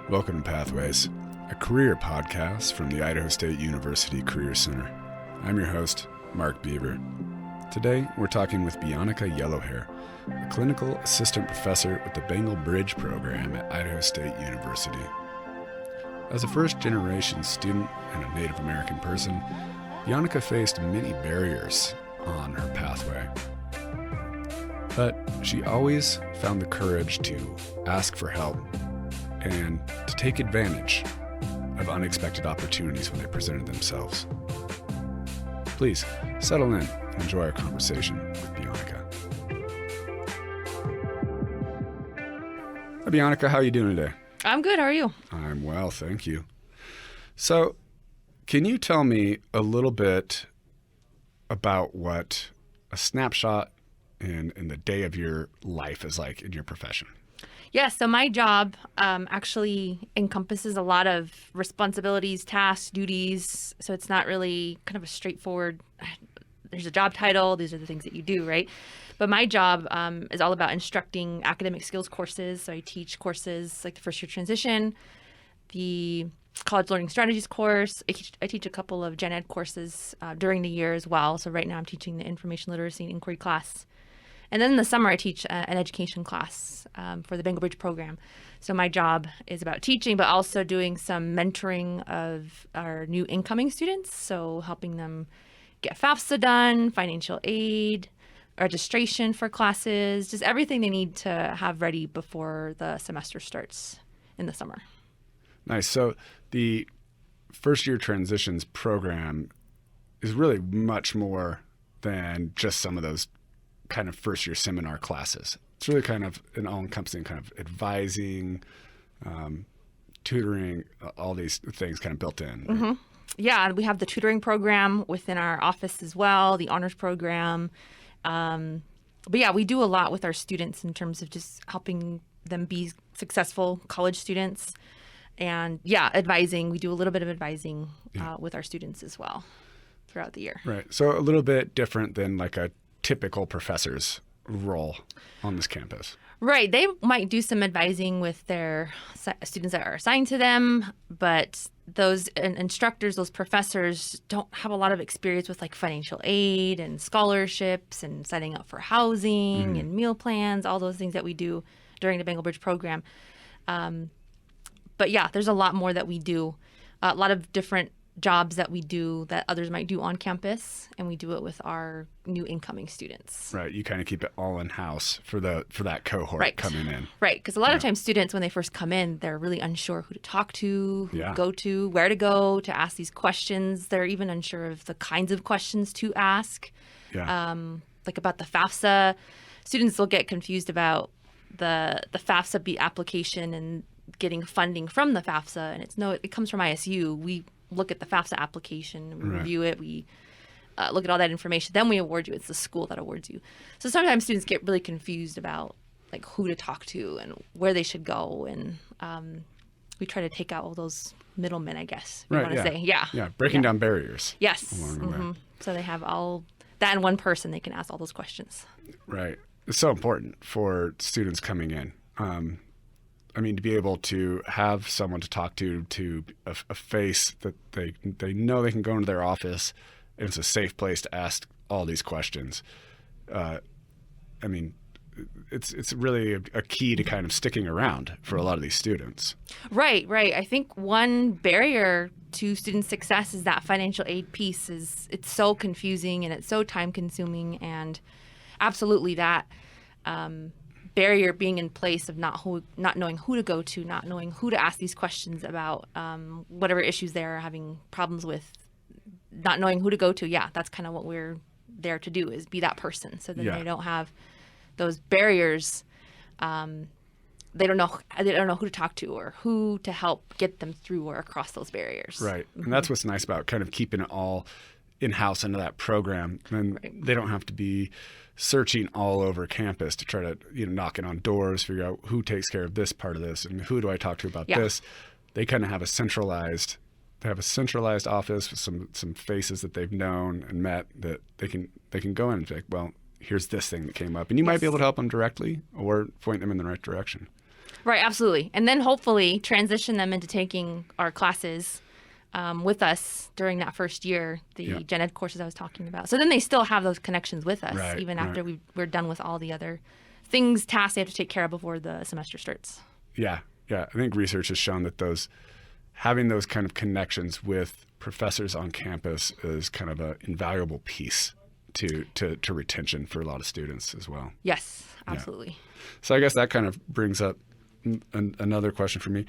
Welcome to Pathways, a career podcast from the Idaho State University Career Center. I'm your host, Mark Beaver. Today, we're talking with Bianica Yellowhair, a clinical assistant professor with the Bengal Bridge program at Idaho State University. As a first-generation student and a Native American person, Bianica faced many barriers on her pathway. But she always found the courage to ask for help and to take advantage of unexpected opportunities when they presented themselves. Please settle in and enjoy our conversation with Bianica. Hi, Bianica. How are you doing today? I'm good. How are you? I'm well, thank you. So, can you tell me a little bit about what a snapshot in the day of your life is like in your profession? Yeah, so my job actually encompasses a lot of responsibilities, tasks, duties. So it's not really kind of a straightforward, there's a job title, these are the things that you do, right? But my job is all about instructing academic skills courses. So I teach courses like the first year transition, the college learning strategies course. I teach a couple of gen ed courses during the year as well. So right now I'm teaching the information literacy and inquiry class. And then in the summer, I teach an education class for the Bengal Bridge program. So my job is about teaching, but also doing some mentoring of our new incoming students. So helping them get FAFSA done, financial aid, registration for classes, just everything they need to have ready before the semester starts in the summer. Nice. So the first year transitions program is really much more than just some of those kind of first year seminar classes. It's really kind of an all-encompassing kind of advising, tutoring, all these things kind of built in. Right? Mm-hmm. Yeah, we have the tutoring program within our office as well, the honors program. But yeah, we do a lot with our students in terms of just helping them be successful college students. And yeah, advising. We do a little bit of advising with our students as well throughout the year. Right. So a little bit different than like a typical professor's role on this campus. Right. They might do some advising with their students that are assigned to them, but those instructors, those professors don't have a lot of experience with like financial aid and scholarships and setting up for housing and meal plans, all those things that we do during the Bengal Bridge program. But yeah, there's a lot more that we do, a lot of different jobs that we do that others might do on campus, and we do it with our new incoming students. Right. You kind of keep it all in-house for that cohort coming in. Right. Because a lot of times students, when they first come in, they're really unsure who to talk to, who to go to, where to go to ask these questions. They're even unsure of the kinds of questions to ask. Yeah. Like about the FAFSA. Students will get confused about the FAFSA application and getting funding from the FAFSA, and it comes from ISU. We look at the FAFSA application, we review it, we look at all that information, then we award you. It's the school that awards you. So sometimes students get really confused about like who to talk to and where they should go, and we try to take out all those middlemen, I guess, you want to say. Yeah, breaking down barriers. Yes. Along the way. So they have all that in one person. They can ask all those questions. Right. It's so important for students coming in. I mean, to be able to have someone to talk to a face that they know they can go into their office and it's a safe place to ask all these questions. I mean, it's really a key to kind of sticking around for a lot of these students. Right. I think one barrier to student success is that financial aid piece. It's so confusing and it's so time consuming, and absolutely that barrier being in place of not knowing who to go to, not knowing who to ask these questions about, whatever issues they're having problems with, not knowing who to go to. Yeah, that's kind of what we're there to do, is be that person. So then they don't have those barriers. They don't know who to talk to or who to help get them through or across those barriers. Right. And that's what's nice about kind of keeping it all in-house into that program. And they don't have to be searching all over campus to try to, knocking on doors, figure out who takes care of this part of this and who do I talk to about this. They kind of have a centralized office with some faces that they've known and met that they can go in and be like, well, here's this thing that came up. And you might be able to help them directly or point them in the right direction. Right, absolutely. And then hopefully transition them into taking our classes with us during that first year, the gen ed courses I was talking about. So then they still have those connections with us, even after we're done with all the other tasks they have to take care of before the semester starts. Yeah. I think research has shown that having those kind of connections with professors on campus is kind of an invaluable piece to retention for a lot of students as well. Yes, absolutely. Yeah. So I guess that kind of brings up another question for me.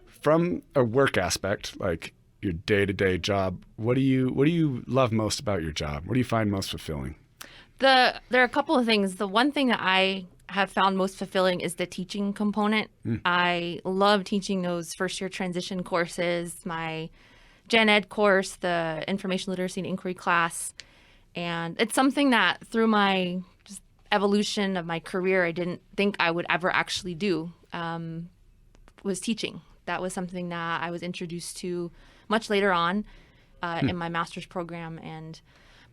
From a work aspect, like your day-to-day job, what do you love most about your job? What do you find most fulfilling? There are a couple of things. The one thing that I have found most fulfilling is the teaching component. I love teaching those first-year transition courses, my gen ed course, the information literacy and inquiry class. And it's something that through my just evolution of my career, I didn't think I would ever actually do, was teaching. That was something that I was introduced to much later on in my master's program.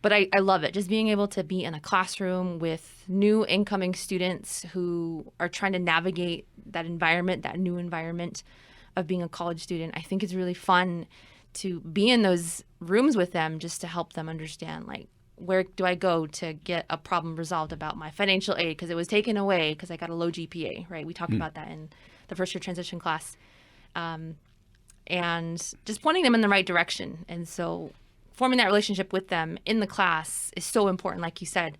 But I love it, just being able to be in a classroom with new incoming students who are trying to navigate that new environment of being a college student. I think it's really fun to be in those rooms with them just to help them understand, like, where do I go to get a problem resolved about my financial aid because it was taken away because I got a low GPA, right? We talked about that in the first year transition class. And just pointing them in the right direction. And so forming that relationship with them in the class is so important, like you said.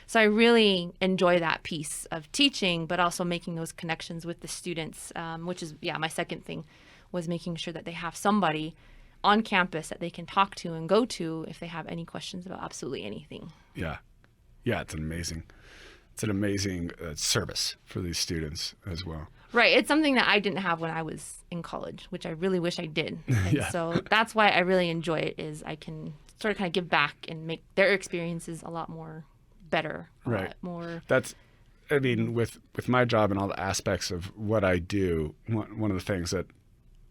So I really enjoy that piece of teaching, but also making those connections with the students, which is, my second thing was making sure that they have somebody on campus that they can talk to and go to if they have any questions about absolutely anything. Yeah, it's an amazing service for these students as well. Right. It's something that I didn't have when I was in college, which I really wish I did. And so that's why I really enjoy it, is I can sort of kind of give back and make their experiences a lot more better. Lot more. That's, I mean, with my job and all the aspects of what I do, one of the things that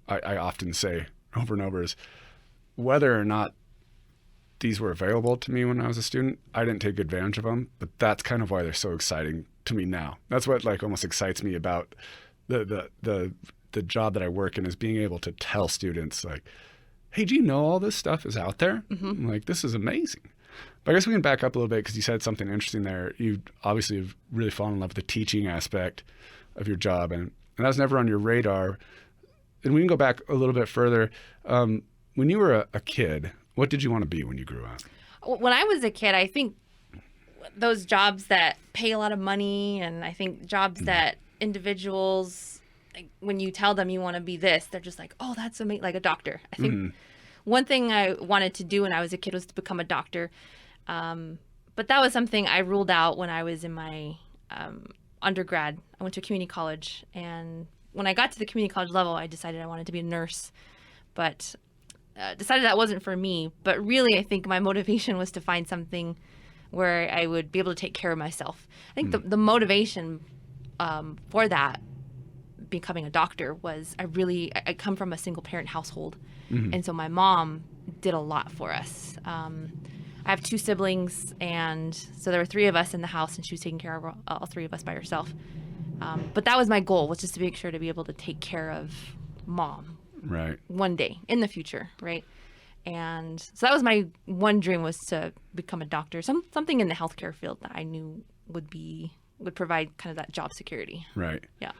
I often say over and over is whether or not these were available to me when I was a student, I didn't take advantage of them, but that's kind of why they're so exciting to me now. That's what like almost excites me about the job that I work in, is being able to tell students like, hey, do you know all this stuff is out there? I'm like, this is amazing. But I guess we can back up a little bit because you said something interesting there. You obviously have really fallen in love with the teaching aspect of your job, and that was never on your radar. And we can go back a little bit further. When you were a kid, what did you want to be when you grew up? When I was a kid, I think those jobs that pay a lot of money, and I think jobs that individuals, like, when you tell them you want to be this, they're just like, oh, that's amazing, like a doctor. I think one thing I wanted to do when I was a kid was to become a doctor. But that was something I ruled out when I was in my undergrad. I went to a community college, and when I got to the community college level, I decided I wanted to be a nurse, but decided that wasn't for me. But really, I think my motivation was to find something where I would be able to take care of myself. I think the motivation for that, becoming a doctor, was I come from a single parent household. And so my mom did a lot for us. I have two siblings, and so there were three of us in the house, and she was taking care of all three of us by herself. But that was my goal, was just to make sure to be able to take care of mom one day in the future, right? And so that was my one dream, was to become a doctor, something in the healthcare field that I knew would provide kind of that job security. Right. Yeah.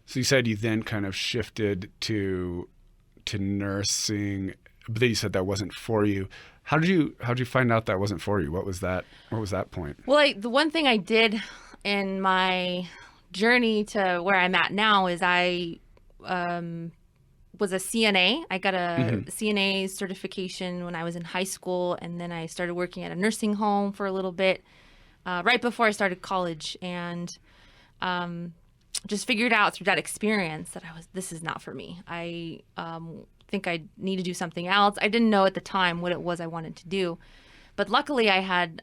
So you said you then kind of shifted to nursing, but then you said that wasn't for you. How did you find out that wasn't for you? What was that point? Well, the one thing I did in my journey to where I'm at now is I was a CNA. I got a CNA certification when I was in high school, and then I started working at a nursing home for a little bit right before I started college, and just figured out through that experience that this is not for me. I think I need to do something else. I didn't know at the time what it was I wanted to do. But luckily, I had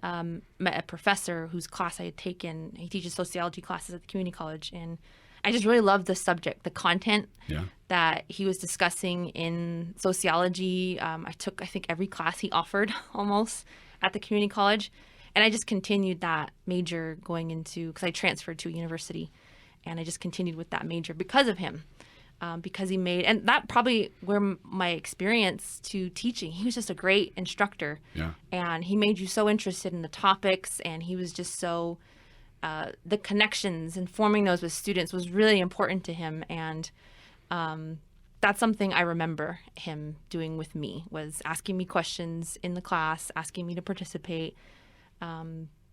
met a professor whose class I had taken. He teaches sociology classes at the community college, and I just really loved the subject, the content that he was discussing in sociology. I took, I think, every class he offered almost at the community college, and I just continued that major going into, because I transferred to a university, And I just continued with that major because of him, because he made, and that probably where my experience to teaching, he was just a great instructor. Yeah. And he made you so interested in the topics, and he was just so, the connections and forming those with students was really important to him. And that's something I remember him doing with me, was asking me questions in the class, asking me to participate,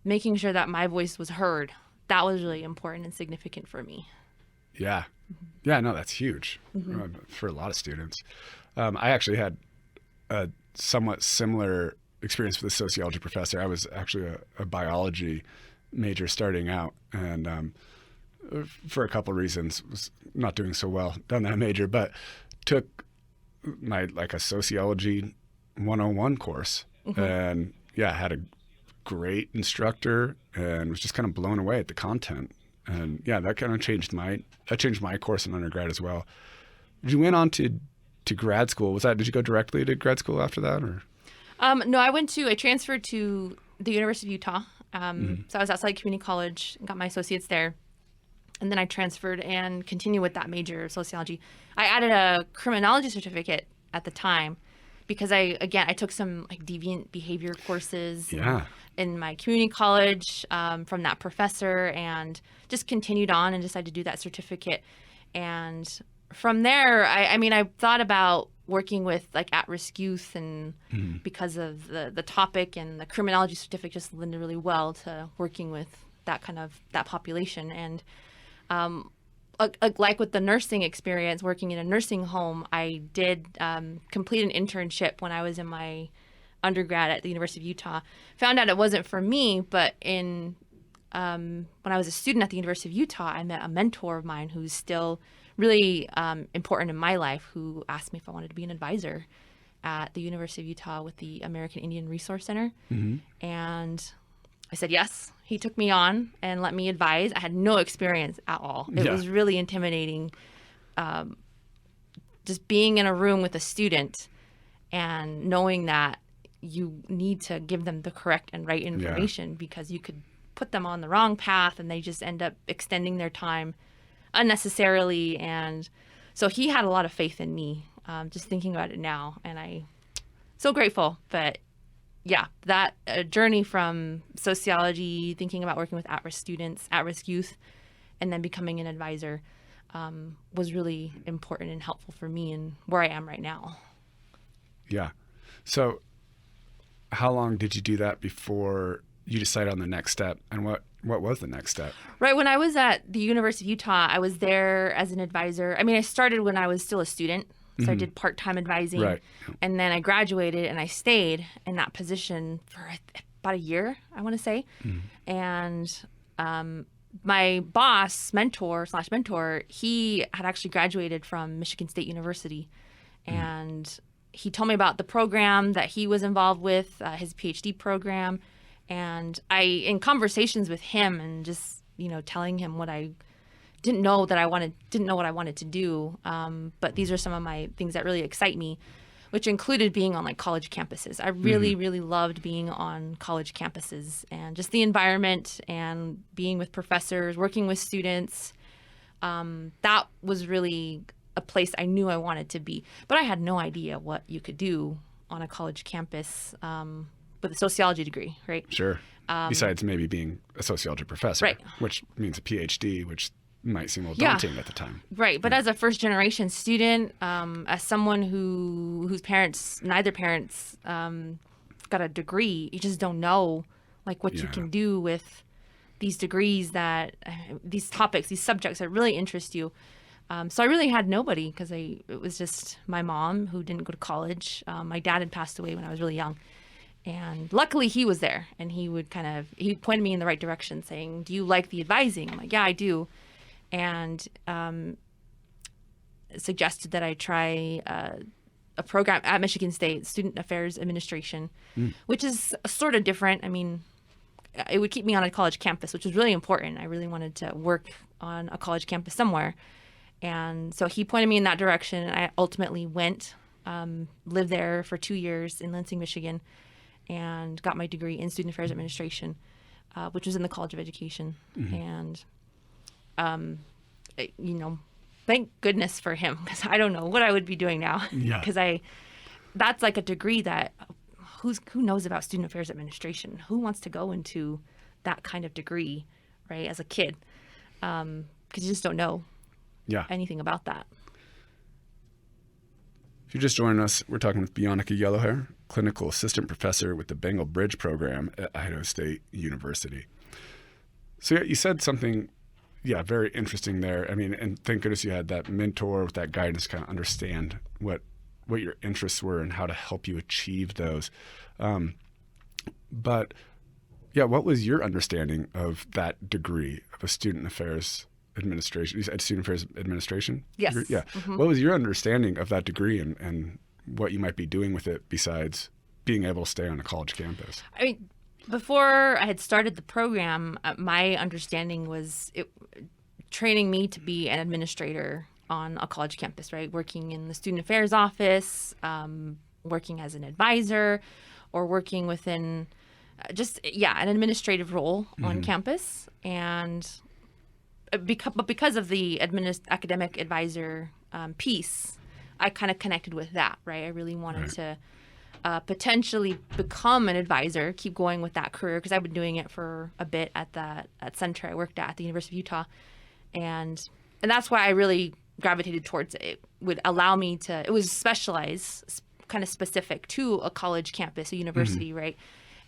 making sure that my voice was heard. That was really important and significant for me. Yeah. Yeah, no, that's huge for a lot of students. I actually had a somewhat similar experience with a sociology professor. I was actually a biology major starting out, and for a couple of reasons was not doing so well on that major, but took my like a sociology 101 course, and yeah, had a great instructor and was just kind of blown away at the content. And yeah, that kind of changed my course in undergrad as well. You went on to grad school. Did you go directly to grad school after that, or? No, I transferred to the University of Utah. So I was outside community college, got my associates there. And then I transferred and continued with that major of sociology. I added a criminology certificate at the time because I took some like deviant behavior courses in my community college from that professor, and just continued on and decided to do that certificate. And from there, I thought about working with like at-risk youth, and because of the topic, and the criminology certificate just lended really well to working with that population. And like with the nursing experience, working in a nursing home, I did complete an internship when I was in my undergrad at the University of Utah. Found out it wasn't for me, but when I was a student at the University of Utah, I met a mentor of mine who's still really important in my life, who asked me if I wanted to be an advisor at the University of Utah with the American Indian Resource Center. And I said yes. He took me on and let me advise. I had no experience at all. It was really intimidating, just being in a room with a student and knowing that you need to give them the correct and right information, because you could put them on the wrong path and they just end up extending their time unnecessarily. And so he had a lot of faith in me, just thinking about it now, and I'm so grateful. But yeah, that journey from sociology, thinking about working with at-risk students, at-risk youth, and then becoming an advisor was really important and helpful for me and where I am right now. Yeah. So how long did you do that before you decided on the next step, and what was the next step? Right. When I was at the University of Utah, I was there as an advisor. I started when I was still a student. So I did part-time advising, and then I graduated and I stayed in that position for about a year, I want to say. And my boss, mentor, he had actually graduated from Michigan State University, and he told me about the program that he was involved with, his PhD program. And in conversations with him and just, telling him what I didn't know what I wanted to do. But these are some of my things that really excite me, which included being on like college campuses. I really, really loved being on college campuses, and just the environment and being with professors, working with students. That was really a place I knew I wanted to be, but I had no idea what you could do on a college campus with a sociology degree, right? Sure. Besides maybe being a sociology professor, right, which means a PhD, which might seem a little daunting at the time. Right. But as a first generation student, as someone whose neither parents got a degree, you just don't know like what you can do with these degrees, these topics, these subjects that really interest you. So I really had nobody, because it was just my mom, who didn't go to college. My dad had passed away when I was really young. And luckily he was there, and he pointed me in the right direction, saying, "Do you like the advising?" I'm like, "Yeah, I do." And suggested that I try a program at Michigan State, Student Affairs Administration, which is sort of different. It would keep me on a college campus, which was really important. I really wanted to work on a college campus somewhere. And so he pointed me in that direction, and I ultimately went, lived there for 2 years in Lansing, Michigan, and got my degree in Student Affairs Administration, which was in the College of Education. And thank goodness for him, because I don't know what I would be doing now. Yeah. Because that's like a degree that who knows about student affairs administration? Who wants to go into that kind of degree, right, as a kid? Because you just don't know anything about that. If you're just joining us, we're talking with Bianica Yellowhair, clinical assistant professor with the Bengal Bridge program at Idaho State University. So you said something, very interesting there. I mean, and thank goodness you had that mentor with that guidance to kind of understand what your interests were and how to help you achieve those. But what was your understanding of that degree of a student affairs administration? You said student affairs administration? Yes. Degree? Yeah. Mm-hmm. What was your understanding of that degree and what you might be doing with it besides being able to stay on a college campus? I mean, before I had started the program, my understanding was training me to be an administrator on a college campus, right? Working in the student affairs office, working as an advisor, or working within an administrative role on campus. And because of the academic advisor piece, I kind of connected with that, right? I really wanted to potentially become an advisor, keep going with that career, because I've been doing it for a bit at center I worked at the University of Utah. And that's why I really gravitated towards it. It would allow me to, it was specialized, kind of specific to a college campus, a university, right?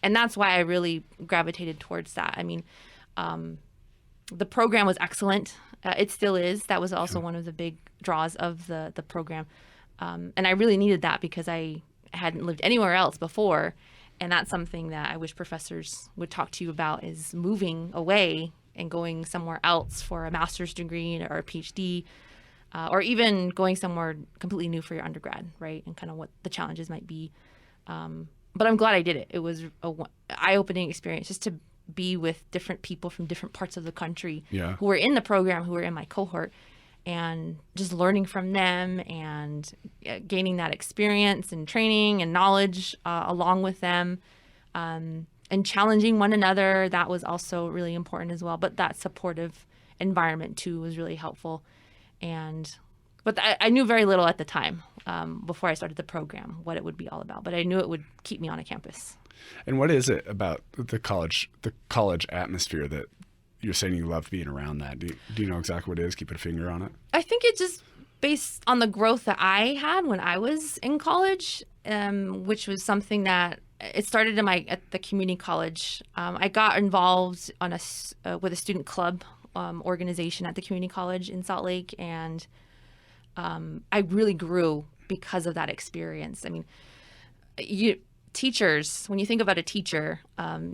And that's why I really gravitated towards that. I mean, the program was excellent. It still is. That was also one of the big draws of the program. And I really needed that because I hadn't lived anywhere else before. And that's something that I wish professors would talk to you about, is moving away and going somewhere else for a master's degree or a PhD, or even going somewhere completely new for your undergrad, right? And kind of what the challenges might be. But I'm glad I did it. It was an eye-opening experience just to be with different people from different parts of the country who were in the program, who were in my cohort, and just learning from them and gaining that experience and training and knowledge along with them, and challenging one another. That was also really important as well. But that supportive environment too was really helpful. But I knew very little at the time before I started the program, what it would be all about. But I knew it would keep me on a campus. And what is it about the college atmosphere that you're saying you love being around that? Do you know exactly what it is? Keep a finger on it. I think it's just based on the growth that I had when I was in college, which was something that it started at the community college. I got involved with a student club organization at the community college in Salt Lake, and I really grew because of that experience. I mean, teachers, when you think about a teacher,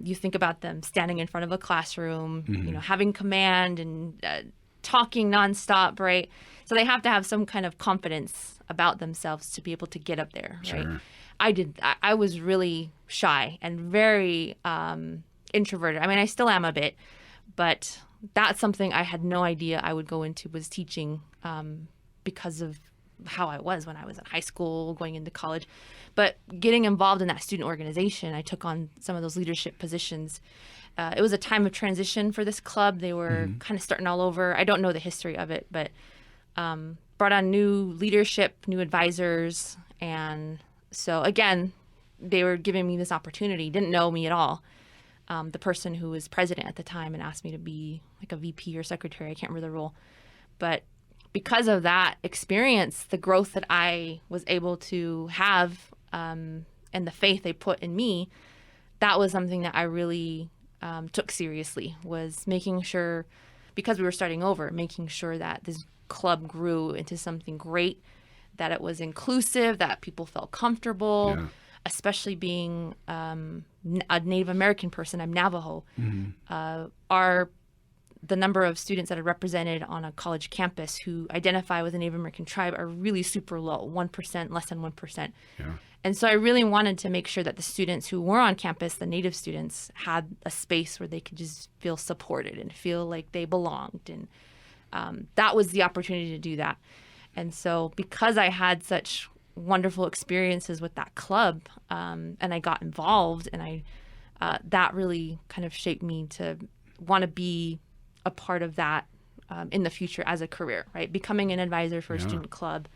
you think about them standing in front of a classroom, having command and talking nonstop, right? So they have to have some kind of confidence about themselves to be able to get up there, right? Sure. I was really shy and very introverted. I mean, I still am a bit, but that's something I had no idea I would go into, was teaching, because of how I was when I was in high school, going into college. But getting involved in that student organization, I took on some of those leadership positions. It was a time of transition for this club. They were kind of starting all over. I don't know the history of it, but brought on new leadership, new advisors. And so, again, they were giving me this opportunity, didn't know me at all. The person who was president at the time and asked me to be like a VP or secretary, I can't remember the role. But because of that experience, the growth that I was able to have, and the faith they put in me, that was something that I really took seriously, was making sure, because we were starting over, making sure that this club grew into something great, that it was inclusive, that people felt comfortable, especially being a Native American person. I'm Navajo. The number of students that are represented on a college campus who identify with a Native American tribe are really super low, 1%, less than 1%. Yeah. And so I really wanted to make sure that the students who were on campus, the Native students, had a space where they could just feel supported and feel like they belonged. And that was the opportunity to do that. And so because I had such wonderful experiences with that club, and I got involved, and that really kind of shaped me to want to be a part of that in the future as a career, right? Becoming an advisor for a student club,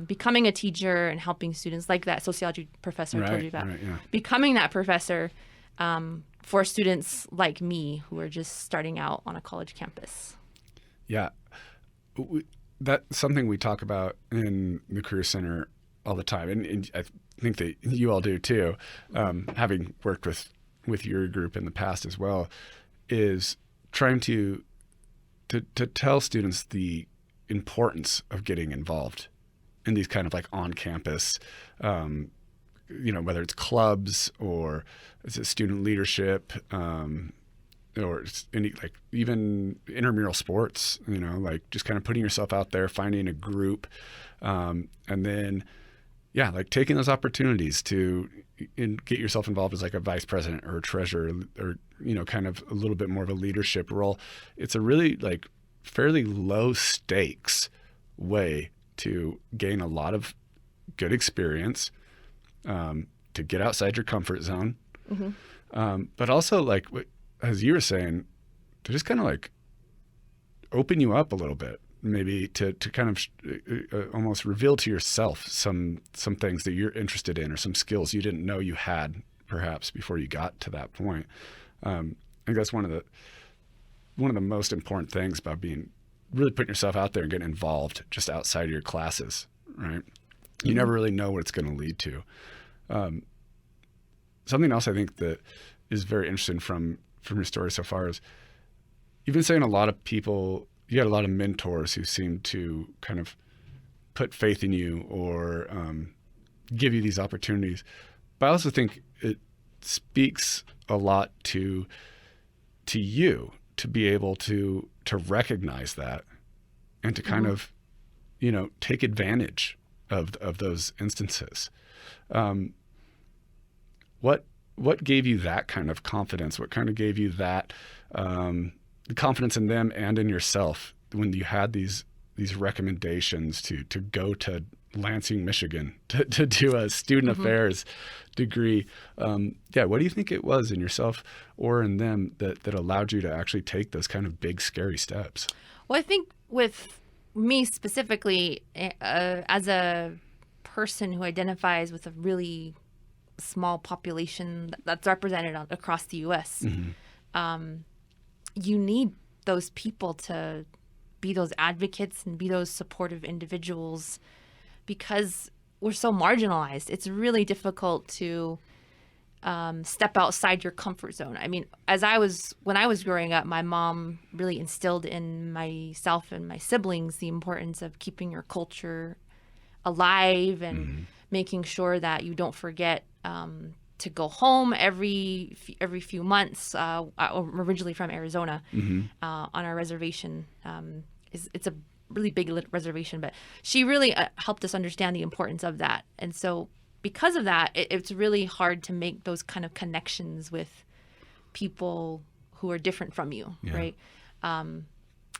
becoming a teacher and helping students, like that sociology professor I told you about. Becoming that professor for students like me who are just starting out on a college campus. Yeah. That's something we talk about in the Career Center all the time. And I think that you all do too, having worked with your group in the past as well, is trying to tell students the importance of getting involved in these kind of like on-campus, whether it's clubs or it's a student leadership, or any, like even intramural sports, like just kind of putting yourself out there, finding a group, and then, like taking those opportunities to get yourself involved as like a vice president or a treasurer or, kind of a little bit more of a leadership role. It's a really like fairly low stakes way to gain a lot of good experience, to get outside your comfort zone. But also, like, as you were saying, to just kind of like open you up a little bit, maybe to kind of almost reveal to yourself some things that you're interested in or some skills you didn't know you had perhaps before you got to that point. I think that's one of the most important things about really putting yourself out there and getting involved just outside of your classes, right? You never really know what it's going to lead to. Something else I think that is very interesting from your story so far is you've been saying a lot of people, you had a lot of mentors who seem to kind of put faith in you or give you these opportunities. But I also think it speaks a lot to you to be able to recognize that and to kind of, take advantage of those instances. What gave you that kind of confidence? What kind of gave you that confidence in them and in yourself when you had these recommendations to go to Lansing, Michigan, to do a student affairs degree? What do you think it was in yourself or in them that allowed you to actually take those kind of big, scary steps? Well, I think with me specifically, as a person who identifies with a really small population that's represented across the U.S., you need those people to be those advocates and be those supportive individuals because we're so marginalized. It's really difficult to step outside your comfort zone. I mean, when I was growing up, my mom really instilled in myself and my siblings the importance of keeping your culture alive and making sure that you don't forget to go home every few months. Originally from Arizona, on our reservation. It's a really big reservation, but she really helped us understand the importance of that. And so because of that, it's really hard to make those kind of connections with people who are different from you, right?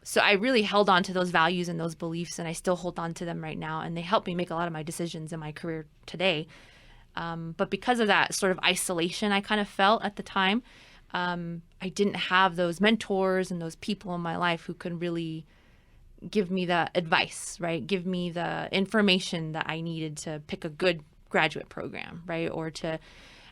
So I really held on to those values and those beliefs, and I still hold on to them right now. And they help me make a lot of my decisions in my career today. But because of that sort of isolation I kind of felt at the time, I didn't have those mentors and those people in my life who could really give me the advice, right? Give me the information that I needed to pick a good graduate program, right? Or to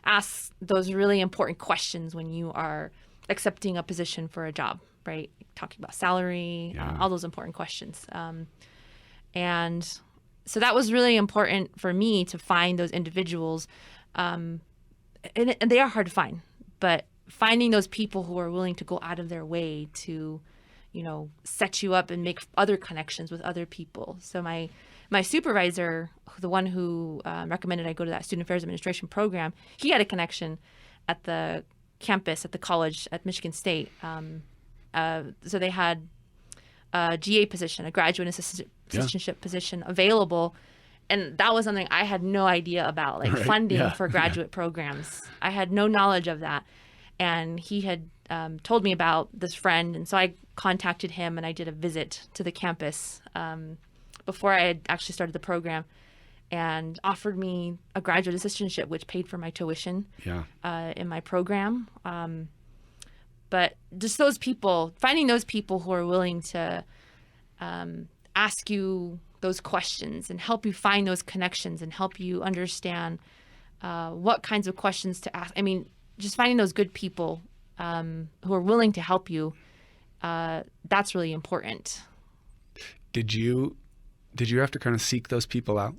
ask those really important questions when you are accepting a position for a job, right? Talking about salary, all those important questions. And so that was really important for me to find those individuals. And they are hard to find, but finding those people who are willing to go out of their way to, set you up and make other connections with other people. So my supervisor, the one who recommended I go to that Student Affairs Administration program, he had a connection at the campus, at the college at Michigan State. So they had a GA position, a graduate assistantship position available. And that was something I had no idea about, like funding for graduate programs. I had no knowledge of that. And he had told me about this friend. And so I contacted him and I did a visit to the campus before I had actually started the program, and offered me a graduate assistantship, which paid for my tuition in my program. But just those people, finding those people who are willing to ask you those questions and help you find those connections and help you understand what kinds of questions to ask. I mean, just finding those good people who are willing to help you, that's really important. Did you have to kind of seek those people out?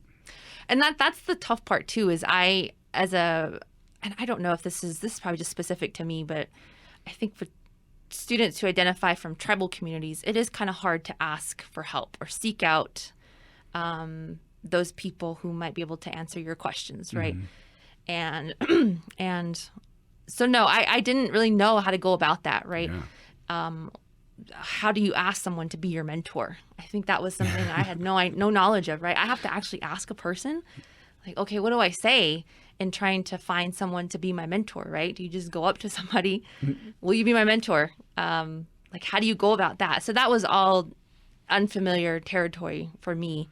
And that's the tough part too, is and I don't know if this is probably just specific to me, but I think for students who identify from tribal communities, it is kind of hard to ask for help or seek out those people who might be able to answer your questions, right? And so no, I didn't really know how to go about that, right? Yeah. How do you ask someone to be your mentor? I think that was something I had no knowledge of, right? I have to actually ask a person, like, okay, what do I say in trying to find someone to be my mentor, right? Do you just go up to somebody? Will you be my mentor? Like, how do you go about that? So that was all unfamiliar territory for me.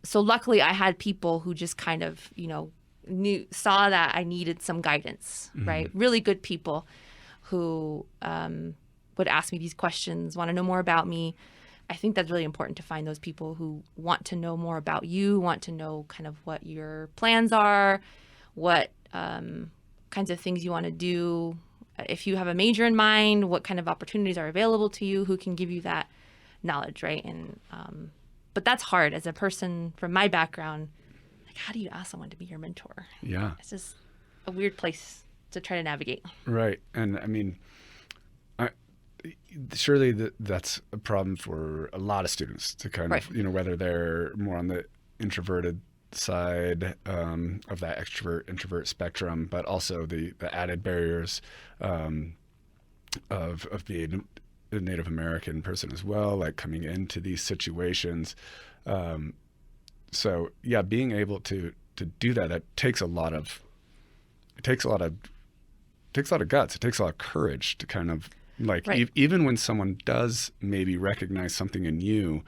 So luckily I had people who just kind of, saw that I needed some guidance, right? Really good people who would ask me these questions, want to know more about me. I think that's really important to find those people who want to know more about you, want to know kind of what your plans are, what kinds of things you want to do. If you have a major in mind, what kind of opportunities are available to you, who can give you that knowledge, right? And but that's hard as a person from my background. Like, how do you ask someone to be your mentor? Yeah. It's just a weird place to try to navigate. Right. And I mean, surely that's a problem for a lot of students to kind of, whether they're more on the introverted side of that extrovert-introvert spectrum, but also the added barriers of being a Native American person as well, like coming into these situations. So yeah, being able to do that takes a lot of guts. It takes a lot of courage to kind of like, even when someone does maybe recognize something in you,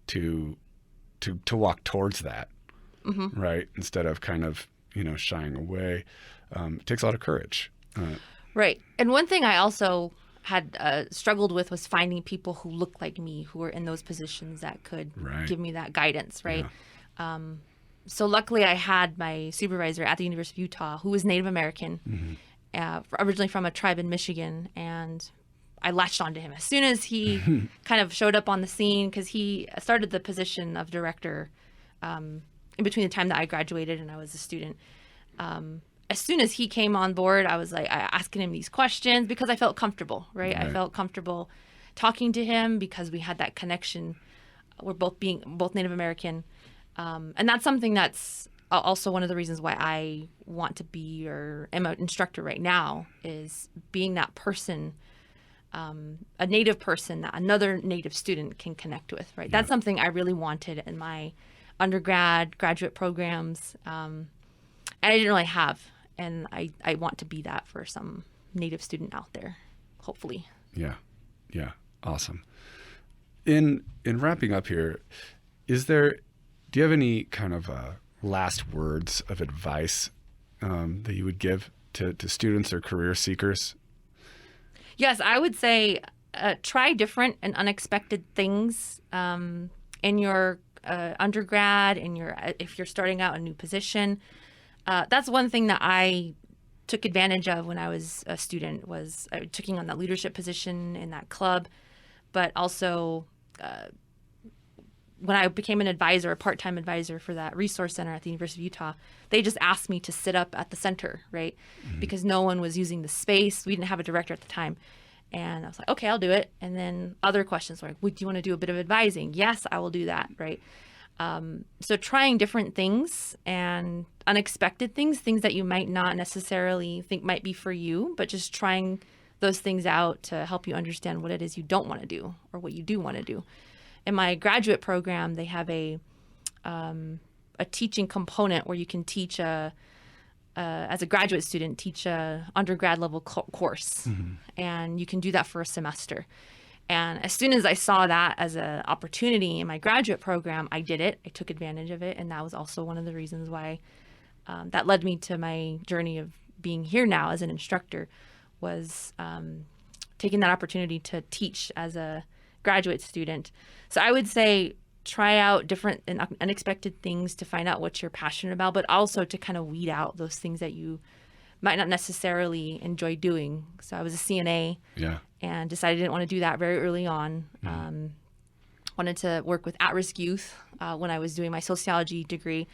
to walk towards that, right? Instead of kind of, shying away. It takes a lot of courage. Right. And one thing I also had struggled with was finding people who looked like me, who were in those positions that could give me that guidance, right? Yeah. So luckily I had my supervisor at the University of Utah who was Native American, originally from a tribe in Michigan, and I latched onto him as soon as he kind of showed up on the scene, because he started the position of director in between the time that I graduated and I was a student. As soon as he came on board, I was like asking him these questions because I felt comfortable, right? I felt comfortable talking to him because we had that connection. We're both Native American. And that's something that's also one of the reasons why I want to be or am an instructor right now, is being that person, a Native person that another Native student can connect with, right? Yeah. That's something I really wanted in my graduate programs. And I didn't really have. And I want to be that for some Native student out there, hopefully. Yeah. Yeah. Awesome. In wrapping up here, do you have any kind of last words of advice that you would give to students or career seekers? Yes, I would say try different and unexpected things in your undergrad, if you're starting out a new position. That's one thing that I took advantage of when I was a student, was taking on that leadership position in that club, but also when I became an advisor, a part-time advisor for that resource center at the University of Utah, they just asked me to sit up at the center, right? Because no one was using the space. We didn't have a director at the time. And I was like, okay, I'll do it. And then other questions were like, do you want to do a bit of advising? Yes, I will do that, right? So trying different things and unexpected things that you might not necessarily think might be for you, but just trying those things out to help you understand what it is you don't want to do or what you do want to do. In my graduate program, they have a teaching component where you can teach as a graduate student, teach a undergrad level course, and you can do that for a semester. And as soon as I saw that as an opportunity in my graduate program, I did it. I took advantage of it, and that was also one of the reasons why that led me to my journey of being here now as an instructor, was taking that opportunity to teach as a graduate student. So I would say try out different and unexpected things to find out what you're passionate about, but also to kind of weed out those things that you might not necessarily enjoy doing. So I was a CNA and decided I didn't want to do that very early on. Wanted to work with at-risk youth when I was doing my sociology degree.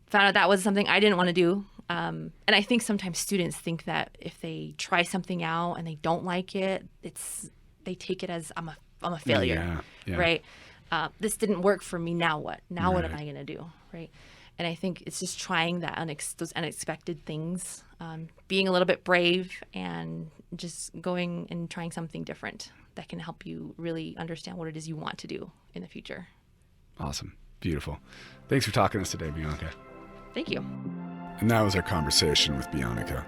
Found out that was something I didn't want to do. And I think sometimes students think that if they try something out and they don't like it, they take it as I'm a failure, right? This didn't work for me. Now what? Now what am I going to do, right? And I think it's just trying that those unexpected things, being a little bit brave, and just going and trying something different that can help you really understand what it is you want to do in the future. Awesome. Beautiful. Thanks for talking to us today, Bianca. Thank you. And that was our conversation with Bianica.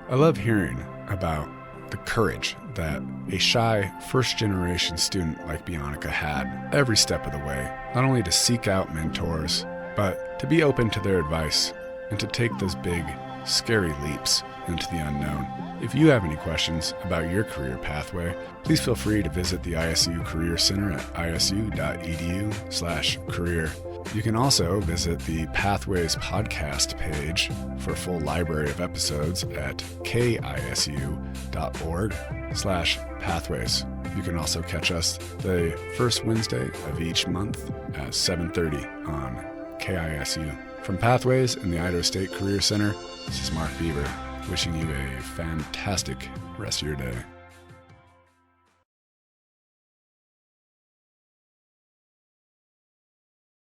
I love hearing about the courage that a shy first-generation student like Bianica had every step of the way, not only to seek out mentors, but to be open to their advice and to take those big, scary leaps into the unknown. If you have any questions about your career pathway, please feel free to visit the ISU Career Center at isu.edu/career. You can also visit the Pathways podcast page for a full library of episodes at kisu.org/pathways. You can also catch us the first Wednesday of each month at 7:30 on KISU. From Pathways and the Idaho State Career Center, this is Mark Beaver, wishing you a fantastic rest of your day.